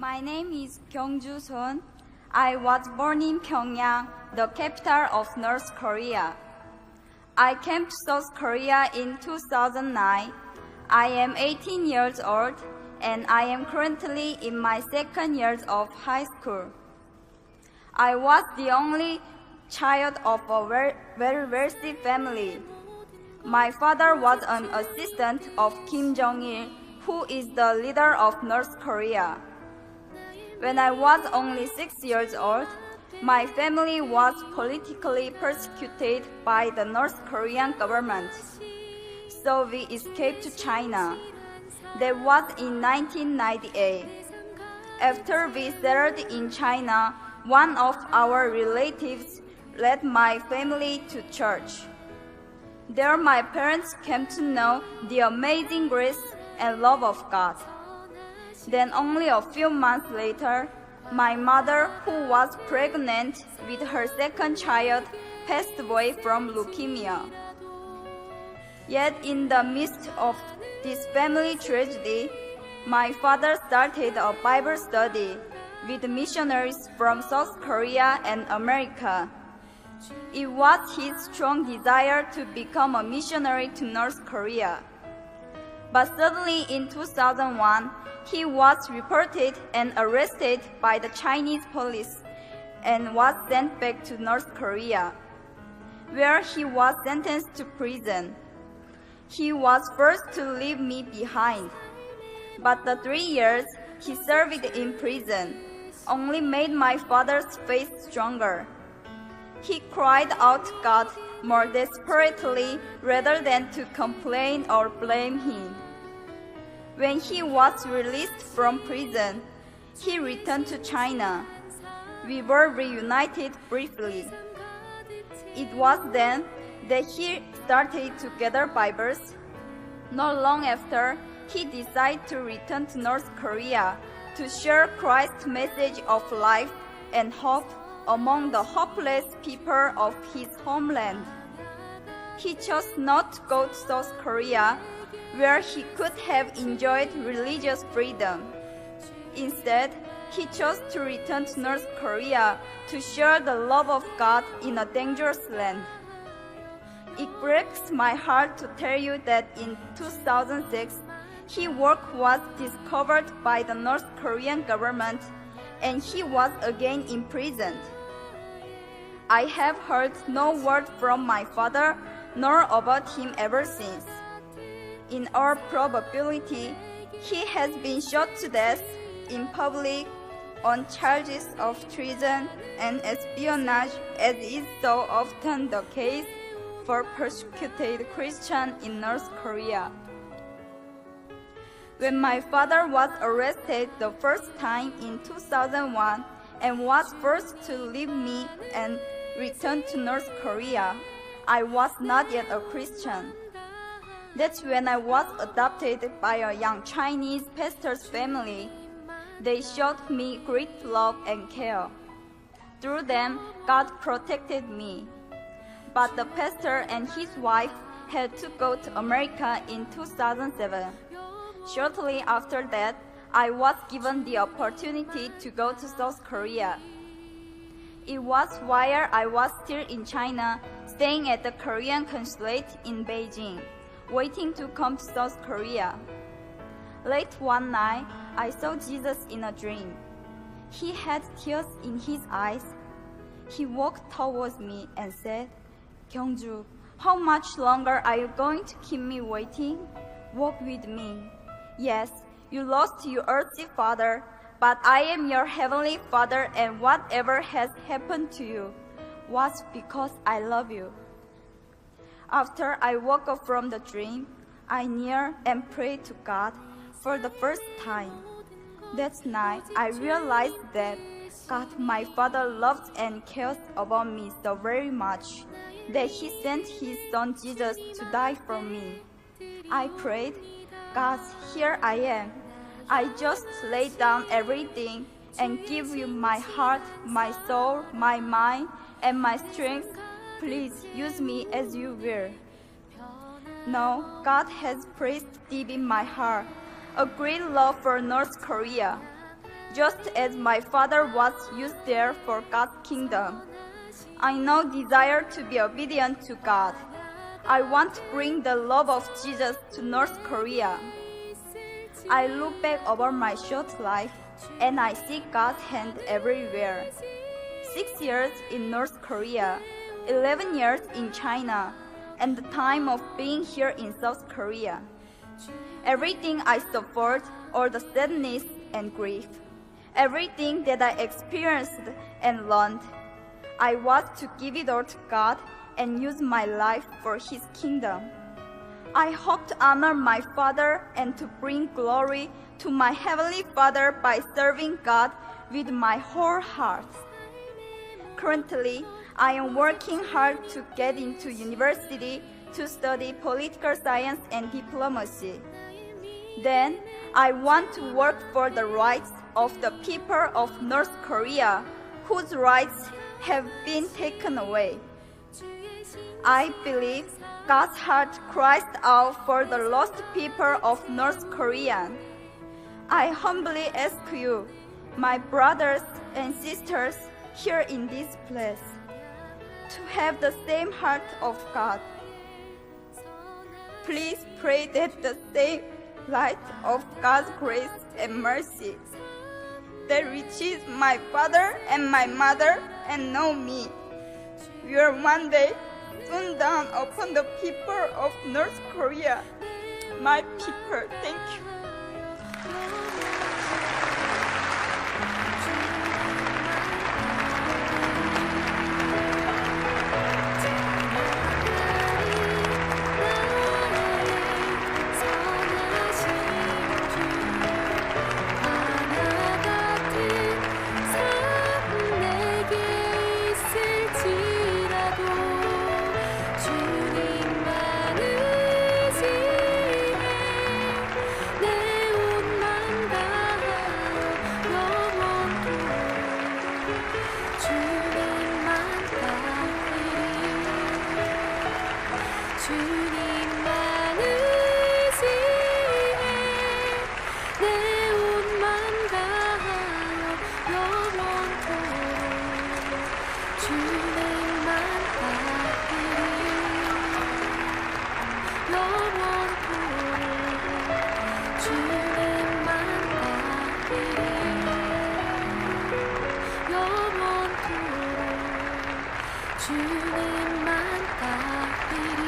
My name is Kyungju Son. I was born in Pyongyang, the capital of North Korea. I came to South Korea in 2009. I am 18 years old and I am currently in my second year of high school. I was the only child of a very wealthy family. My father was an assistant of Kim Jong-il, who is the leader of North Korea. When I was only 6 years old, my family was politically persecuted by the North Korean government. So we escaped to China. That was in 1998. After we settled in China, one of our relatives led my family to church. There my parents came to know the amazing grace and love of God. Then only a few months later, my mother, who was pregnant with her second child, passed away from leukemia. Yet in the midst of this family tragedy, my father started a Bible study with missionaries from South Korea and America. It was his strong desire to become a missionary to North Korea. But suddenly in 2001, he was reported and arrested by the Chinese police and was sent back to North Korea, where he was sentenced to prison. He was forced to leave me behind, but the 3 years he served in prison only made my father's faith stronger. He cried out to God more desperately rather than to complain or blame him. When he was released from prison, he returned to China. We were reunited briefly. It was then that he started to gather Bibles. Not long after, he decided to return to North Korea to share Christ's message of life and hope among the hopeless people of his homeland. He chose not to go to South Korea, where he could have enjoyed religious freedom. Instead, he chose to return to North Korea to share the love of God in a dangerous land. It breaks my heart to tell you that in 2006, his work was discovered by the North Korean government and he was again imprisoned. I have heard no word from my father nor about him ever since. In all probability, he has been shot to death in public on charges of treason and espionage, as is so often the case for persecuted Christians in North Korea. When my father was arrested the first time in 2001 and was forced to leave me and return to North Korea, I was not yet a Christian. That's when I was adopted by a young Chinese pastor's family. They showed me great love and care. Through them, God protected me. But the pastor and his wife had to go to America in 2007. Shortly after that, I was given the opportunity to go to South Korea. It was while I was still in China, staying at the Korean consulate in Beijing, waiting to come to South Korea. Late one night, I saw Jesus in a dream. He had tears in his eyes. He walked towards me and said, "Kyungju, how much longer are you going to keep me waiting? Walk with me. Yes, you lost your earthly father, but I am your heavenly Father, and whatever has happened to you was because I love you." After I woke up from the dream, I kneeled and prayed to God for the first time. That night, I realized that God, my Father, loves and cares about me so very much that He sent His Son Jesus to die for me. I prayed, "God, here I am. I just lay down everything and give you my heart, my soul, my mind, and my strength. Please use me as you will." Now, God has placed deep in my heart a great love for North Korea. just as my Father was used there for God's kingdom. I now desire to be obedient to God. I want to bring the love of Jesus to North Korea. I look back over my short life and I see God's hand everywhere. 6 years in North Korea, 11 years in China, and the time of being here in South Korea. Everything I suffered, all the sadness and grief, everything that I experienced and learned, I was to give it all to God and use my life for His kingdom. I hope to honor my Father and to bring glory to my Heavenly Father by serving God with my whole heart. Currently, I am working hard to get into university to study political science and diplomacy. Then, I want to work for the rights of the people of North Korea whose rights have been taken away. I believe God's heart cries out for the lost people of North Korea. I humbly ask you, my brothers and sisters here in this place, to have the same heart of God. Please pray that the same light of God's grace and mercy that reaches my father and my mother and know me will one day soon dawn upon the people of North Korea. My people, thank you. 주님만 따르리